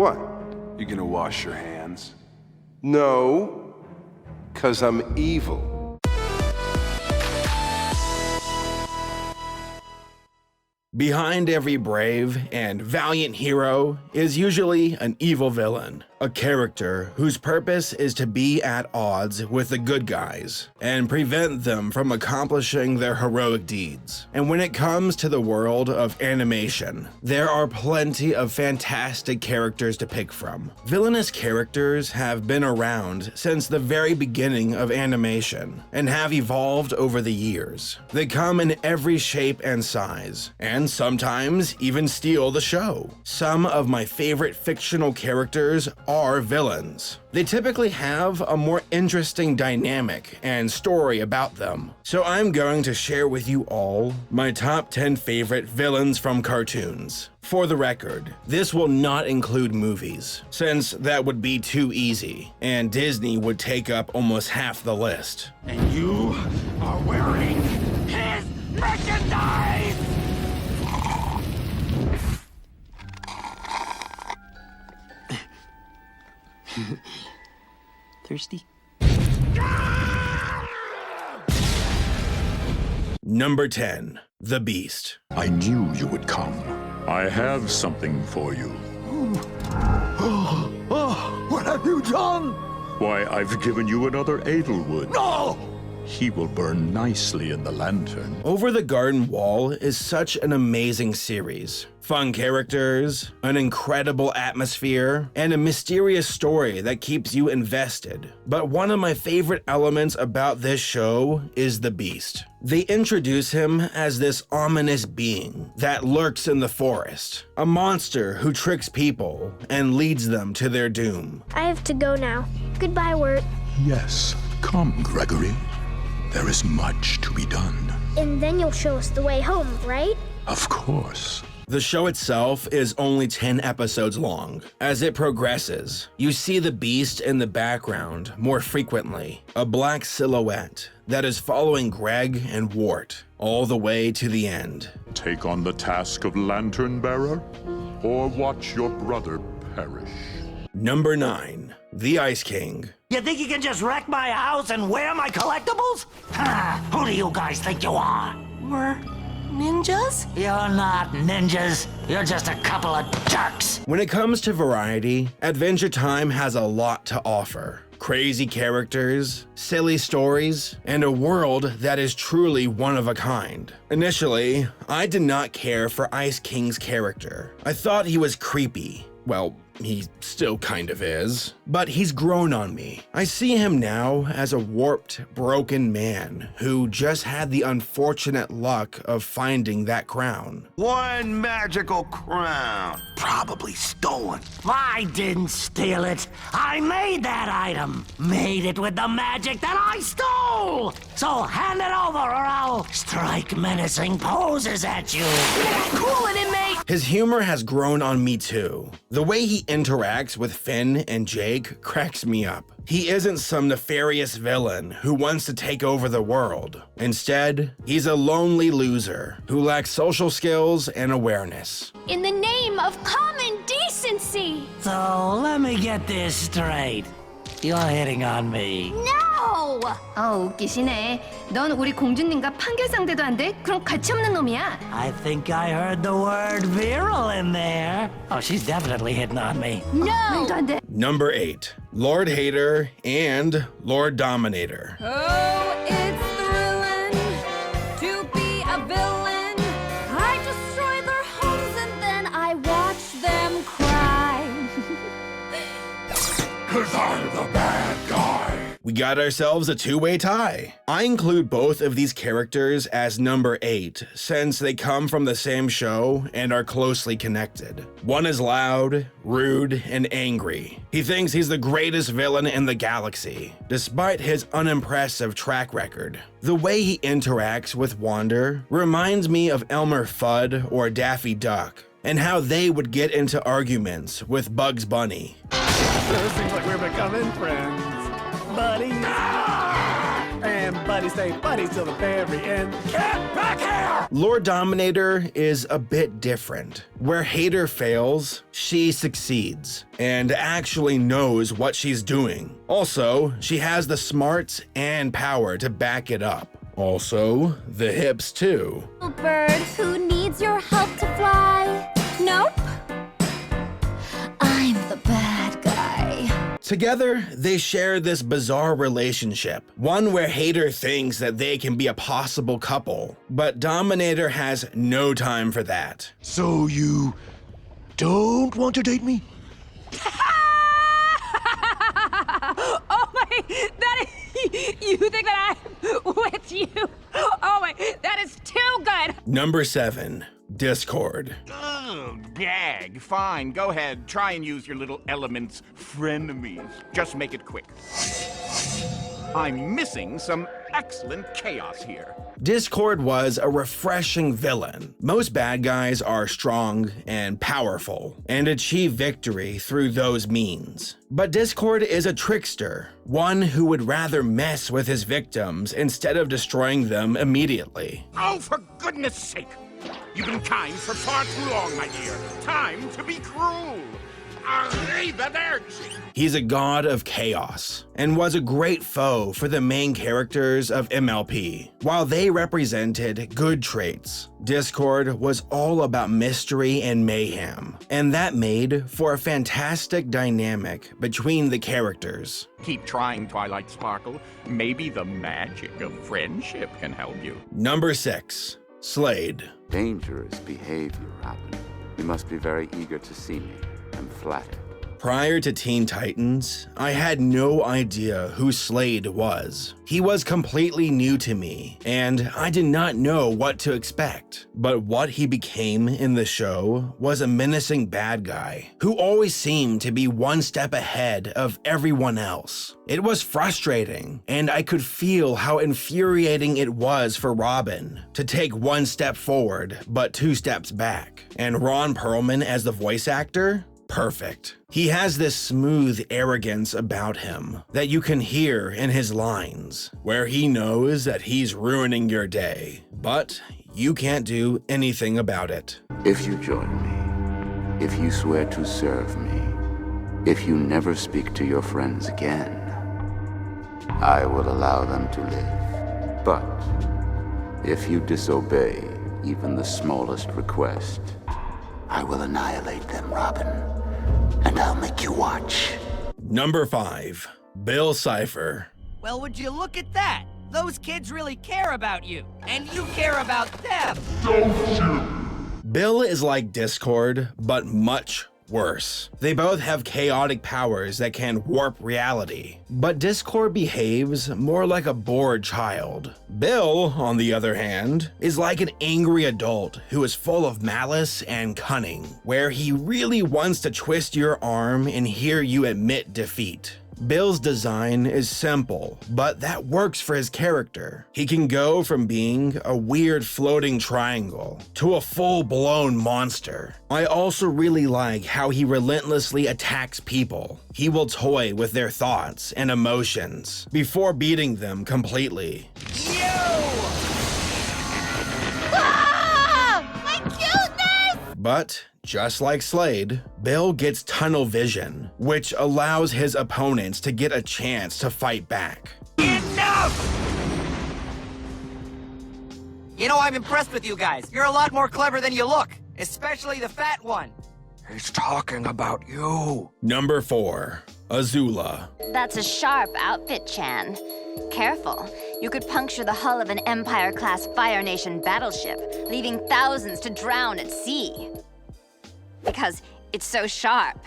What? You gonna wash your hands? No, 'cause I'm evil. Behind every brave and valiant hero is usually an evil villain, a character whose purpose is to be at odds with the good guys and prevent them from accomplishing their heroic deeds. And when it comes to the world of animation, there are plenty of fantastic characters to pick from. Villainous characters have been around since the very beginning of animation and have evolved over the years. They come in every shape and size, and sometimes even steal the show. Some of my favorite fictional characters are villains. They typically have a more interesting dynamic and story about them. So I'm going to share with you all my top 10 favorite villains from cartoons. For the record, this will not include movies, since that would be too easy, and Disney would take up almost half the list. And you are wearing his merchandise! Thirsty? Number 10. The Beast. I knew you would come. I have something for you. What have you done? Why, I've given you another Edelwood. No! He will burn nicely in the lantern. Over the Garden Wall is such an amazing series. Fun characters, an incredible atmosphere, and a mysterious story that keeps you invested. But one of my favorite elements about this show is the Beast. They introduce him as this ominous being that lurks in the forest, a monster who tricks people and leads them to their doom. I have to go now. Goodbye, Wirt. Yes, come, Gregory. There is much to be done. And then you'll show us the way home, right? Of course. The show itself is only 10 episodes long. As it progresses, you see the Beast in the background more frequently, a black silhouette that is following Greg and Wart all the way to the end. Take on the task of lantern bearer, or watch your brother perish. Number 9. The Ice King. You think you can just wreck my house and wear my collectibles? Who do you guys think you are? We're ninjas? You're not ninjas. You're just a couple of jerks. When it comes to variety, Adventure Time has a lot to offer. Crazy characters, silly stories, and a world that is truly one of a kind. Initially, I did not care for Ice King's character. I thought he was creepy. Well, he still kind of is, but he's grown on me. I see him now as a warped, broken man who just had the unfortunate luck of finding that crown. One magical crown. Probably stolen. I didn't steal it. I made that item. Made it with the magic that I stole. So hand it over or I'll strike menacing poses at you. Cool it, inmate! His humor has grown on me too. The way he interacts with Finn and Jake cracks me up. He isn't some nefarious villain who wants to take over the world. Instead, he's a lonely loser who lacks social skills and awareness. In the name of common decency! So let me get this straight. You're hitting on me. No! 웃기시네. 넌 우리 공주님과 판결 상대도 안 돼? 그럼 가치 없는 놈이야. I think I heard the word virile in there. Oh, she's definitely hitting on me. No! 말도 안 돼. Number 8. Lord Hater and Lord Dominator. Oh, it's thrilling to be a villain. I destroy their homes and then I watch them cry. 'Cause I'm the bad guy. We got ourselves a two-way tie. I include both of these characters as number 8 since they come from the same show and are closely connected. One is loud, rude, and angry. He thinks he's the greatest villain in the galaxy, despite his unimpressive track record. The way he interacts with Wander reminds me of Elmer Fudd or Daffy Duck, and how they would get into arguments with Bugs Bunny. Seems like we're becoming friends. Buddies. And buddies stay buddies till the very end. Get back here! Lord Dominator is a bit different. Where Hater fails, she succeeds and actually knows what she's doing. Also, she has the smarts and power to back it up. Also, the hips too. Bird who needs your help to fly. Nope. I'm the bad guy. Together, they share this bizarre relationship, one where Hater thinks that they can be a possible couple, but Dominator has no time for that. So you don't want to date me? Oh my, that is, you think that I'm with you? Oh my, that is too good. Number 7, Discord. Oh, gag. Fine, go ahead. Try and use your little elements, frenemies. Just make it quick. I'm missing some excellent chaos here. Discord was a refreshing villain. Most bad guys are strong and powerful and achieve victory through those means. But Discord is a trickster, one who would rather mess with his victims instead of destroying them immediately. Oh, for goodness sake! You've been kind for far too long, my dear. Time to be cruel. Arrivederci. He's a god of chaos and was a great foe for the main characters of MLP. While they represented good traits, Discord was all about mystery and mayhem, and that made for a fantastic dynamic between the characters. Keep trying, Twilight Sparkle. Maybe the magic of friendship can help you. Number 6, Slade. Dangerous behavior, Robin. You must be very eager to see me. I'm flattered. Prior to Teen Titans, I had no idea who Slade was. He was completely new to me, and I did not know what to expect. But what he became in the show was a menacing bad guy who always seemed to be one step ahead of everyone else. It was frustrating, and I could feel how infuriating it was for Robin to take one step forward but 2 steps back. And Ron Perlman as the voice actor? Perfect. He has this smooth arrogance about him that you can hear in his lines, where he knows that he's ruining your day, but you can't do anything about it. If you join me, if you swear to serve me, if you never speak to your friends again, I will allow them to live. But if you disobey even the smallest request, I will annihilate them, Robin. And I'll make you watch. Number 5, Bill Cipher. Well, would you look at that? Those kids really care about you, and you care about them. Don't you? Bill is like Discord, but much worse. They both have chaotic powers that can warp reality, but Discord behaves more like a bored child. Bill, on the other hand, is like an angry adult who is full of malice and cunning, where he really wants to twist your arm and hear you admit defeat. Bill's design is simple, but that works for his character. He can go from being a weird floating triangle to a full-blown monster. I also really like how he relentlessly attacks people. He will toy with their thoughts and emotions before beating them completely. My cuteness! But just like Slade, Bill gets tunnel vision, which allows his opponents to get a chance to fight back. Enough! You know, I'm impressed with you guys. You're a lot more clever than you look, especially the fat one. He's talking about you. Number 4, Azula. That's a sharp outfit, Chan. Careful, you could puncture the hull of an Empire-class Fire Nation battleship, leaving thousands to drown at sea. Because it's so sharp.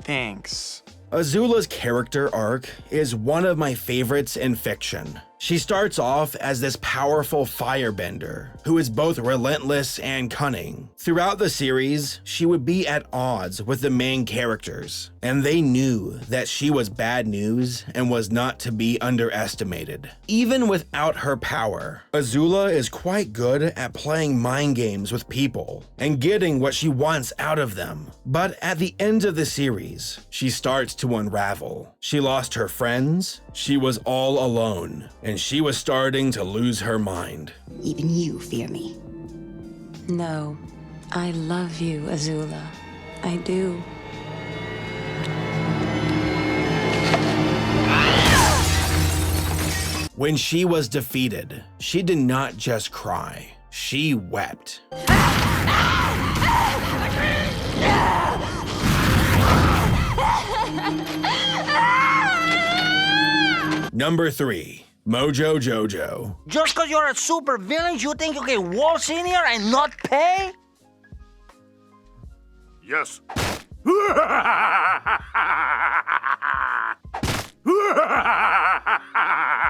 Thanks. Azula's character arc is one of my favorites in fiction. She starts off as this powerful firebender who is both relentless and cunning. Throughout the series, she would be at odds with the main characters, and they knew that she was bad news and was not to be underestimated. Even without her power, Azula is quite good at playing mind games with people and getting what she wants out of them. But at the end of the series, she starts to unravel. She lost her friends, she was all alone, and she was starting to lose her mind. Even you fear me. No, I love you, Azula. I do. When she was defeated, she did not just cry, she wept. Number 3. Mojo Jojo. Just because you're a super villain, you think you can waltz in here and not pay? Yes.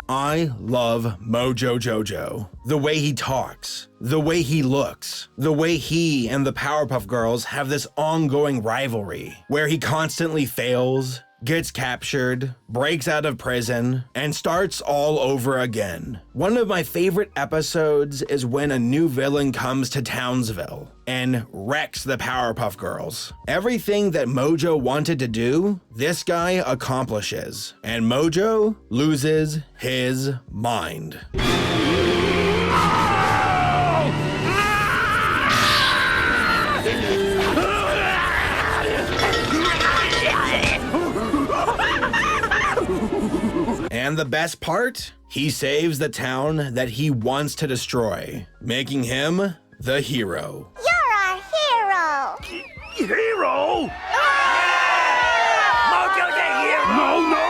I love Mojo Jojo. The way he talks, the way he looks, the way he and the Powerpuff Girls have this ongoing rivalry where he constantly fails, gets captured, breaks out of prison, and starts all over again. One of my favorite episodes is when a new villain comes to Townsville and wrecks the Powerpuff Girls. Everything that Mojo wanted to do, this guy accomplishes, and Mojo loses his mind. And the best part? He saves the town that he wants to destroy, making him the hero. You're a hero! Hero? Mojo the hero! No!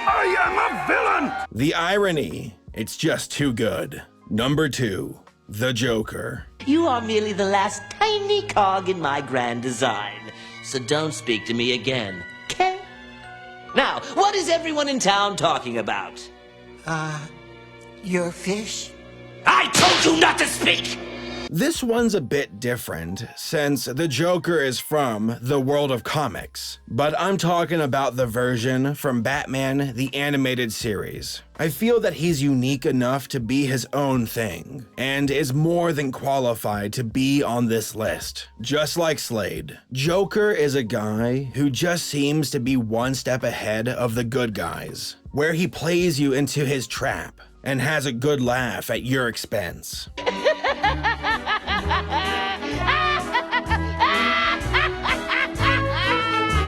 I am a villain! The irony, it's just too good. Number 2, the Joker. You are merely the last tiny cog in my grand design, so don't speak to me again, okay? Now, what is everyone in town talking about? Your fish? I told you not to speak! This one's a bit different, since the Joker is from the world of comics, but I'm talking about the version from Batman the Animated Series. I feel that he's unique enough to be his own thing, and is more than qualified to be on this list. Just like Slade, Joker is a guy who just seems to be one step ahead of the good guys, where he plays you into his trap and has a good laugh at your expense.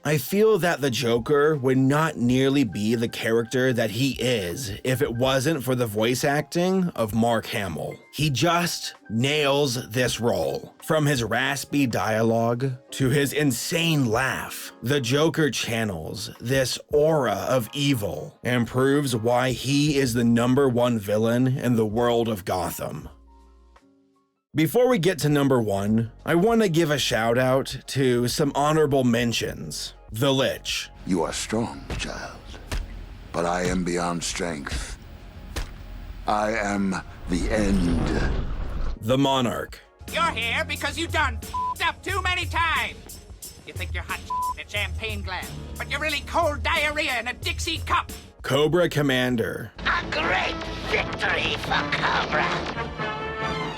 I feel that the Joker would not nearly be the character that he is if it wasn't for the voice acting of Mark Hamill. He just nails this role. From his raspy dialogue to his insane laugh, the Joker channels this aura of evil and proves why he is the #1 villain in the world of Gotham. Before we get to number 1, I want to give a shout out to some honorable mentions. The Lich. You are strong, child, but I am beyond strength. I am the end. The Monarch. You're here because you done up too many times. You think you're hot in a champagne glass, but you're really cold diarrhea in a Dixie cup. Cobra Commander. A great victory for Cobra.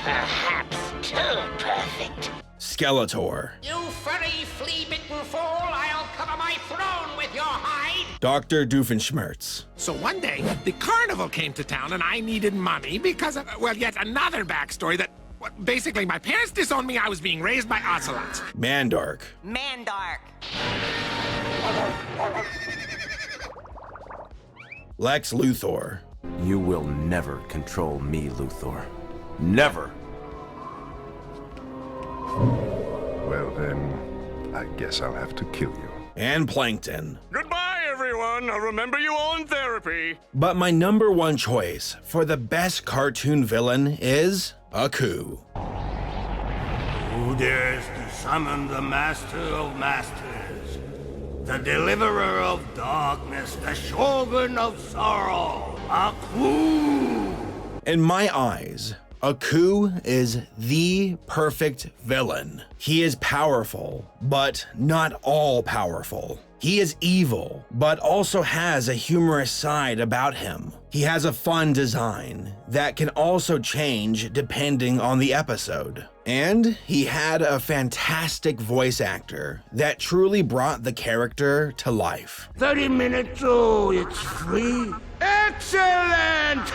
Perhaps too perfect. Skeletor. You furry, flea-bitten fool, I'll cover my throne with your hide. Dr. Doofenshmirtz. So one day, the carnival came to town and I needed money because of, well, yet another backstory that, well, basically my parents disowned me. I was being raised by ocelots. Mandark. Mandark. Lex Luthor. You will never control me, Luthor. Never! Well then, I guess I'll have to kill you. And Plankton. Goodbye, everyone. I'll remember you all in therapy. But my #1 choice for the best cartoon villain is Aku. Who dares to summon the Master of Masters, the Deliverer of Darkness, the Shogun of Sorrow? Aku! In my eyes, Aku is the perfect villain. He is powerful, but not all powerful. He is evil, but also has a humorous side about him. He has a fun design that can also change depending on the episode. And he had a fantastic voice actor that truly brought the character to life. 30 minutes, oh, it's free. Excellent!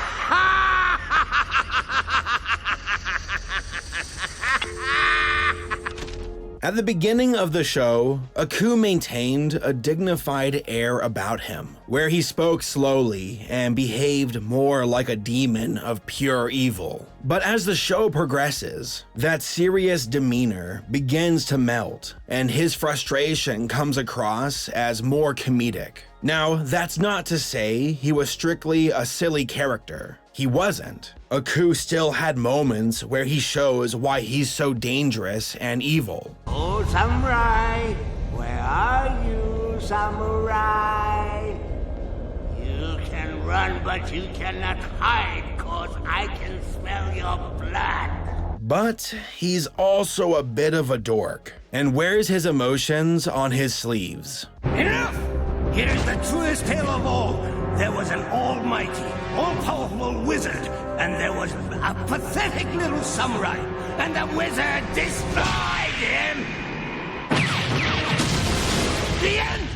At the beginning of the show, Aku maintained a dignified air about him, where he spoke slowly and behaved more like a demon of pure evil. But as the show progresses, that serious demeanor begins to melt, and his frustration comes across as more comedic. Now, that's not to say he was strictly a silly character. He wasn't. Aku still had moments where he shows why he's so dangerous and evil. Oh, samurai, where are you, samurai? You can run, but you cannot hide, 'cause I can smell your blood. But he's also a bit of a dork, and wears his emotions on his sleeves. Enough! Here's the truest tale of all. There was an almighty, all-powerful wizard, and there was a pathetic little samurai, and the wizard destroyed him! The end!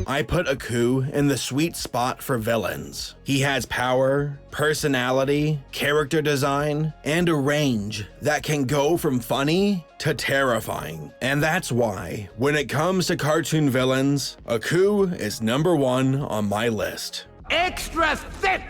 I put Aku in the sweet spot for villains. He has power, personality, character design, and a range that can go from funny to terrifying. And that's why, when it comes to cartoon villains, Aku is #1 on my list. Extra thick!